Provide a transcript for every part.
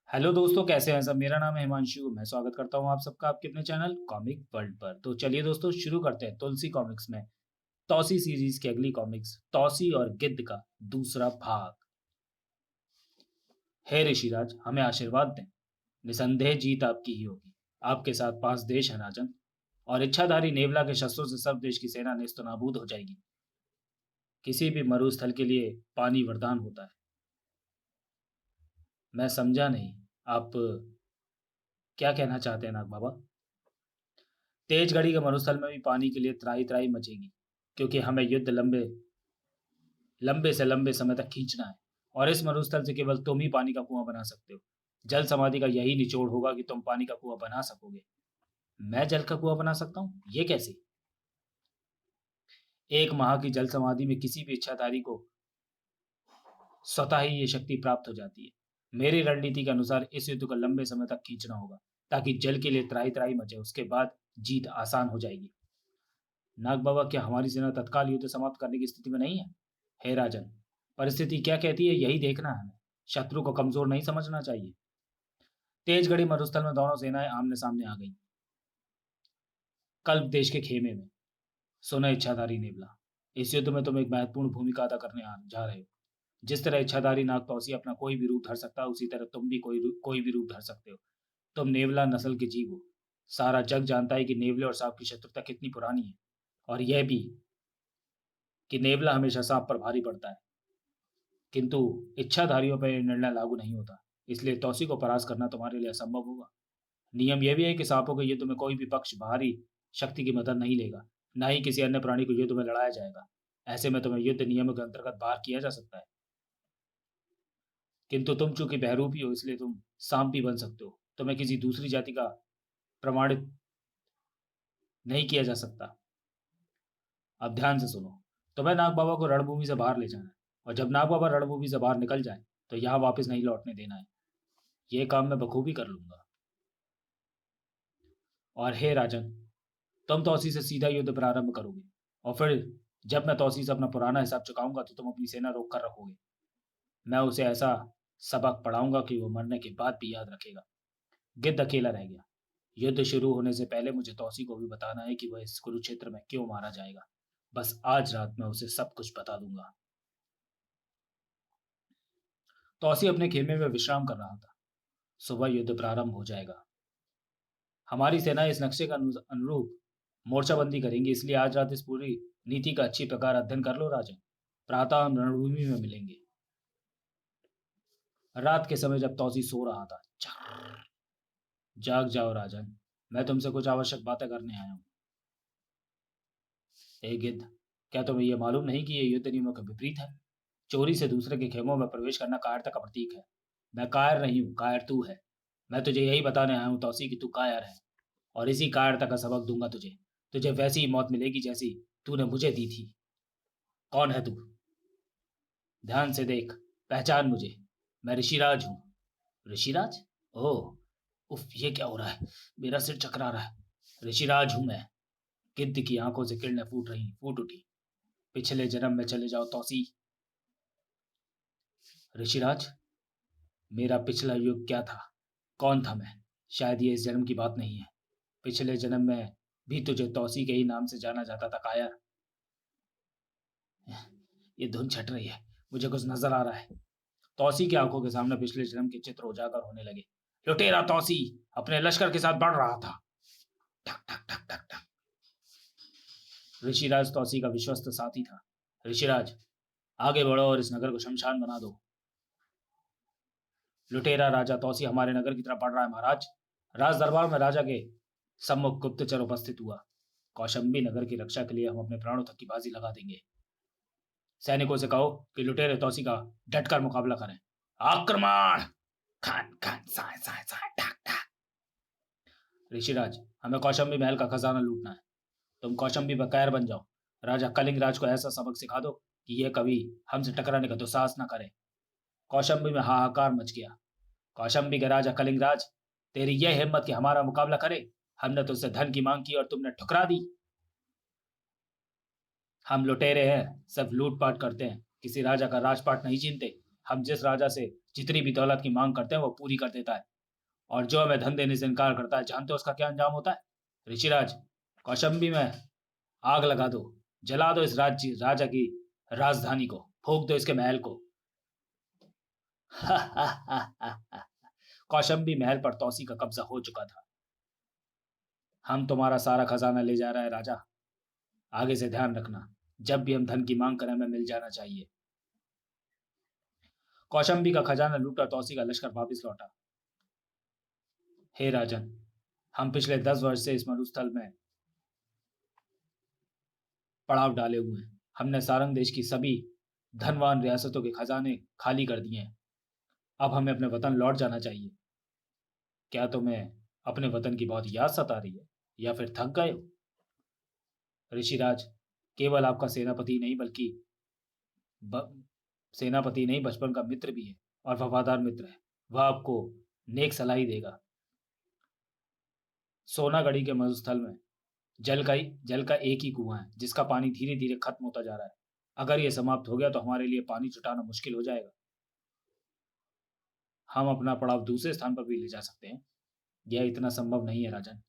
Hello दोस्तों, कैसे हैं सब। मेरा नाम है हिमांशु। मैं स्वागत करता हूं आप सबका आपके अपने चैनल कॉमिक वर्ल्ड पर। तो चलिए दोस्तों, शुरू करते हैं तुलसी कॉमिक्स में तौसी सीरीज की अगली कॉमिक्स तौसी और गिद्ध का दूसरा भाग। हे ऋषिराज, हमें आशीर्वाद दें। निसंदेह जीत आपकी ही होगी। आपके साथ 5 देश हैं राजन, और इच्छाधारी नेवला के शस्त्रों से सब देश की सेना नेस्तनाबूद हो जाएगी। किसी भी मरुस्थल के लिए पानी वरदान होता है। मैं समझा नहीं, आप क्या कहना चाहते हैं नाग बाबा। तेज घड़ी के मरुस्थल में भी पानी के लिए त्राही त्राही मचेगी, क्योंकि हमें युद्ध लंबे लंबे से लंबे समय तक खींचना है। और इस मरुस्थल से केवल तुम ही पानी का कुआं बना सकते हो। जल समाधि का यही निचोड़ होगा कि तुम पानी का कुआं बना सकोगे। मैं जल का कुआं बना सकता हूँ, ये कैसे। एक माह की जल समाधि में किसी भी इच्छाधारी को स्वतः ही ये शक्ति प्राप्त हो जाती है। मेरी रणनीति के अनुसार इस युद्ध को लंबे समय तक खींचना होगा, ताकि जल के लिए त्राही त्राही मचे। उसके बाद जीत आसान हो जाएगी। नाग बाबा, क्या हमारी सेना तत्काल युद्ध समाप्त करने की स्थिति में नहीं है। हे राजन, परिस्थिति क्या कहती है यही देखना है हमें। शत्रु को कमजोर नहीं समझना चाहिए। तेज घड़ी मरुस्थल में दोनों सेनाएं आमने सामने आ गईं। कल्प देश के खेमे में। सुनो इच्छाधारी नेवला, इस युद्ध में तुम एक महत्वपूर्ण भूमिका अदा करने जा रहे हो। जिस तरह इच्छाधारी नाग तौसी अपना कोई भी रूप धर सकता है, उसी तरह तुम भी कोई भी रूप धर सकते हो। तुम नेवला नस्ल के जीव हो। सारा जग जानता है कि नेवले और सांप की शत्रुता कितनी पुरानी है, और यह भी कि नेवला हमेशा सांप पर भारी पड़ता है। किंतु इच्छाधारियों पर यह निर्णय लागू नहीं होता। इसलिए तौसी को परास्त करना तुम्हारे लिए असंभव होगा। नियम यह भी है कि सांपों के युद्ध में कोई भी पक्ष बाहरी शक्ति की मदद नहीं लेगा। न ही किसी अन्य प्राणी को युद्ध में लड़ाया जाएगा। ऐसे में तुम्हें युद्ध नियमों के अंतर्गत बाहर किया जा सकता है। किंतु तुम चूंकि बहरूपी हो, इसलिए तुम सांप भी बन सकते हो। तुम्हें किसी दूसरी जाति का प्रमाणित नहीं किया जा सकता। अब ध्यान से सुनो। तुम्हें नाग बाबा को रणभूमि से बाहर ले जाना है, और जब नाग बाबा रणभूमि से बाहर निकल जाए तो यहाँ वापस नहीं लौटने देना है। यह काम मैं बखूबी कर लूंगा। और हे राजन, तुम तौसी से सीधा युद्ध प्रारंभ करोगे, और फिर जब मैं तौसी से अपना पुराना हिसाब चुकाऊंगा तो तुम अपनी सेना रोक कर रखोगे। मैं उसे ऐसा सबक पढ़ाऊंगा कि वो मरने के बाद भी याद रखेगा। गिद्ध अकेला रह गया। युद्ध शुरू होने से पहले मुझे तौसी को भी बताना है कि वह इस कुरुक्षेत्र में क्यों मारा जाएगा। बस आज रात मैं उसे सब कुछ बता दूंगा। तौसी अपने खेमे में विश्राम कर रहा था। सुबह युद्ध प्रारंभ हो जाएगा। हमारी सेना इस नक्शे का अनुरूप मोर्चाबंदी करेंगी, इसलिए आज रात इस पूरी नीति का अच्छी प्रकार अध्ययन कर लो राजन। प्रातः हम रणभूमि में मिलेंगे। रात के समय जब तौसी सो रहा था, जाग जाओ राजन, मैं तुमसे कुछ आवश्यक बातें करने आया हूँ। ए गिद्ध, क्या तुम्हें यह मालूम नहीं कि यह युद्ध नियमों के विपरीत है। चोरी से दूसरे के खेमों में प्रवेश करना कायरता का प्रतीक है। मैं कायर नहीं हूँ, कायर तू है। मैं तुझे यही बताने आया हूँ तौसी कि तू कायर है, और इसी कायरता का सबक दूंगा तुझे। तुझे वैसी ही मौत मिलेगी जैसी तूने मुझे दी थी। कौन है तू? ध्यान से देख, पहचान मुझे। मैं ऋषिराज हूँ। ऋषिराज? ओह, उफ, ये क्या हो रहा है। मेरा सिर चकरा रहा है। ऋषिराज हूं मैं। गिद्ध की आंखों से किरणें फूट उठी। पिछले जन्म में चले जाओ तौसी। ऋषिराज, मेरा पिछला युग क्या था? कौन था मैं? शायद ये इस जन्म की बात नहीं है। पिछले जन्म में भी तुझे तौसी के ही नाम से जाना जाता था कायर। ये धुन छट रही है, मुझे कुछ नजर आ रहा है। तौसी की आंखों के सामने पिछले जन्म के चित्र उजागर होने लगे। लुटेरा तौसी अपने लश्कर के साथ बढ़ रहा था। ठक ठक ठक ठक ठक। ऋषिराज तौसी का विश्वस्त साथी था। ऋषिराज, आगे बढ़ो और इस नगर को शमशान बना दो। लुटेरा राजा तौसी हमारे नगर की तरफ बढ़ रहा है महाराज। राज दरबार में राजा के सम्मुख गुप्तचर उपस्थित हुआ। कौशंबी नगर की रक्षा के लिए हम अपने प्राणों तक की बाजी लगा देंगे। सैनिकों से कहो कि लुटेरे तौसी का डटकर मुकाबला करें। आक्रमण! खान खान साय साय साय ठाक ठाक। ऋषिराज, हमें कौशंबी महल का खजाना लूटना है। तुम कौशंबी पर कायर बन जाओ। राजा कलिंग राज को ऐसा सबक सिखा दो कि यह कभी हमसे टकराने का दुस्साहस न करे। कौशंबी में हाहाकार मच गया। कौशंबी के राजा कलिंग राज, तेरी यह हिम्मत कि हमारा मुकाबला करे। हमने तुझसे धन की मांग की और तुमने ठुकरा दी। हम लुटेरे हैं, सब लूटपाट करते हैं, किसी राजा का राजपाट नहीं छीनते। हम जिस राजा से जितनी भी दौलत की मांग करते हैं वो पूरी कर देता है, और जो हमें धन देने से इनकार करता है, जानते हो उसका क्या अंजाम होता है? ऋषिराज, कौशंबी में आग लगा दो, जला दो इस राजा की राजधानी को, फूक दो इसके महल को। कौशंबी महल पर तौसी का कब्जा हो चुका था। हम तुम्हारा सारा खजाना ले जा रहा है राजा, आगे से ध्यान रखना, जब भी हम धन की मांग करें हमें मिल जाना चाहिए। कौशंबी का खजाना लूटा, तौसी का लश्कर वापस लौटा। हे राजन, हम पिछले 10 वर्ष से इस मरुस्थल में पड़ाव डाले हुए हैं। हमने सारंग देश की सभी धनवान रियासतों के खजाने खाली कर दिए हैं। अब हमें अपने वतन लौट जाना चाहिए। क्या तुम्हें अपने वतन की बहुत याद सता रही है, या फिर थक गए हो? ऋषिराज, केवल आपका सेनापति नहीं बल्कि सेनापति नहीं, बचपन का मित्र भी है, और वफादार मित्र है। वह आपको नेक सलाह ही देगा। सोनागढ़ी के मरुस्थल में जल का एक ही कुआं है, जिसका पानी धीरे धीरे खत्म होता जा रहा है। अगर यह समाप्त हो गया तो हमारे लिए पानी जुटाना मुश्किल हो जाएगा। हम अपना पड़ाव दूसरे स्थान पर भी ले जा सकते हैं। यह इतना संभव नहीं है राजन।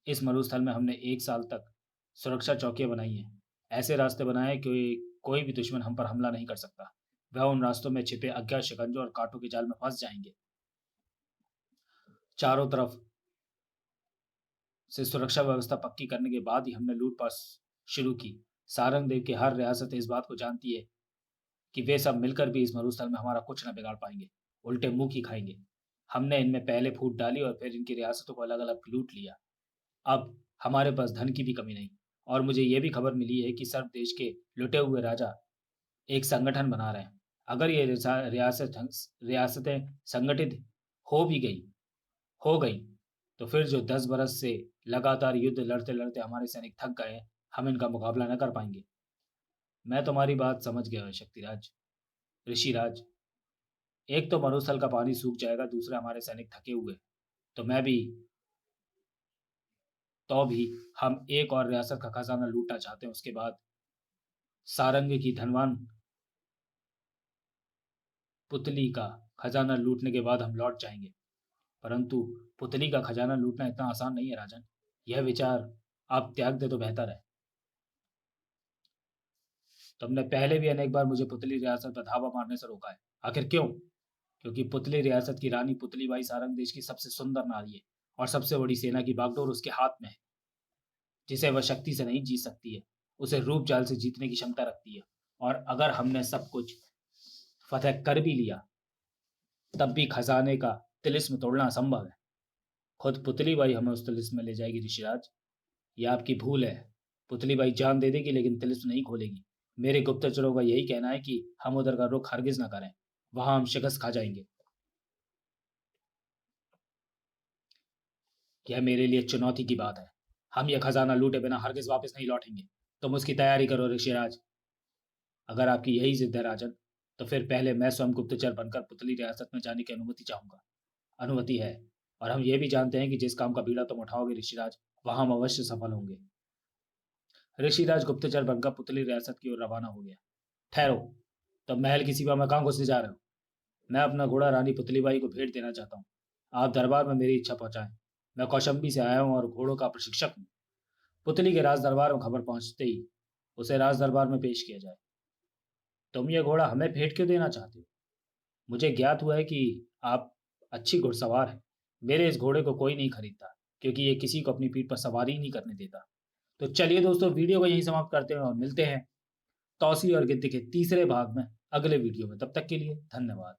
इस मरुस्थल में हमने 1 साल तक सुरक्षा चौकियां बनाई हैं, ऐसे रास्ते बनाए कि कोई भी दुश्मन हम पर हमला नहीं कर सकता। वह उन रास्तों में छिपे अज्ञात शिकंजों और कांटों के जाल में फंस जाएंगे। चारों तरफ से सुरक्षा व्यवस्था पक्की करने के बाद ही हमने लूटपाट शुरू की। सारंग देव की हर रियासत इस बात को जानती है कि वे सब मिलकर भी इस मरुस्थल में हमारा कुछ न बिगाड़ पाएंगे, उल्टे मुंह की खाएंगे। हमने इनमें पहले फूट डाली और फिर इनकी रियासतों को अलग अलग लूट लिया। अब हमारे पास धन की भी कमी नहीं, और मुझे यह भी खबर मिली है कि सर्व देश के लुटे हुए राजा एक संगठन बना रहे हैं। अगर ये रियासतें संगठित हो भी गई हो गई तो फिर जो 10 बरस से लगातार युद्ध लड़ते लड़ते हमारे सैनिक थक गए हैं, हम इनका मुकाबला न कर पाएंगे। मैं तुम्हारी बात समझ गया शक्तिराज। ऋषिराज, एक तो मरुस्थल का पानी सूख जाएगा, दूसरे हमारे सैनिक थके हुए, तो मैं भी तो भी हम एक और रियासत का खजाना लूटना चाहते हैं। उसके बाद सारंग की धनवान पुतली का खजाना लूटने के बाद हम लौट जाएंगे। परंतु पुतली का खजाना लूटना इतना आसान नहीं है राजन। यह विचार आप त्याग दे तो बेहतर है। तुमने पहले भी अनेक बार मुझे पुतली रियासत पर धावा मारने से रोका है। आखिर क्यों? क्योंकि पुतली रियासत की रानी पुतली बाई सारंग देश की सबसे सुंदर नारी है, और सबसे बड़ी सेना की बागडोर उसके हाथ में है, जिसे वह शक्ति से नहीं जीत सकती है, उसे रूप चाल से जीतने की क्षमता रखती है। और अगर हमने सब कुछ फतह कर भी लिया, तब भी खजाने का तिलिस्म तोड़ना असंभव है। खुद पुतली बाई हमें उस तिलिस्म में ले जाएगी ऋषिराज। यह आपकी भूल है। पुतली बाई जान दे देगी लेकिन तिलिस्म नहीं खोलेगी। मेरे गुप्तचरों का यही कहना है कि हम उधर का रुख हरगिज ना करें, वहां हम शिकस्त खा जाएंगे। यह मेरे लिए चुनौती की बात है। हम यह खजाना लूटे बिना हरगिज वापस नहीं लौटेंगे। तुम उसकी तैयारी करो ऋषिराज। अगर आपकी यही जिद है राजन, तो फिर पहले मैं स्वयं गुप्तचर बनकर पुतली रियासत में जाने की अनुमति चाहूंगा। अनुमति है, और हम ये भी जानते हैं कि जिस काम का बीड़ा तुम उठाओगे ऋषिराज, वहां हम अवश्य सफल होंगे। ऋषिराज गुप्तचर बनकर पुतली रियासत की ओर रवाना हो गया। ठहरो, तब महल की सीमा में कहाँ घुसने जा रहे हो? मैं अपना घोड़ा रानी पुतलीबाई को भेंट देना चाहता हूँ। आप दरबार में मेरी इच्छा पहुंचाएं। मैं कौशंबी से आया हूँ और घोड़ों का प्रशिक्षक हूँ। पुतली के राज दरबार में खबर पहुंचते ही उसे राज दरबार में पेश किया जाए। तुम ये घोड़ा हमें भेंट क्यों देना चाहते हो? मुझे ज्ञात हुआ है कि आप अच्छी घुड़सवार हैं। मेरे इस घोड़े को कोई नहीं खरीदता, क्योंकि ये किसी को अपनी पीठ पर सवारी ही नहीं करने देता। तो चलिए दोस्तों, वीडियो को यहीं समाप्त करते हैं और मिलते हैं तौसी और गिद्ध के तीसरे भाग में अगले वीडियो में। तब तक के लिए धन्यवाद।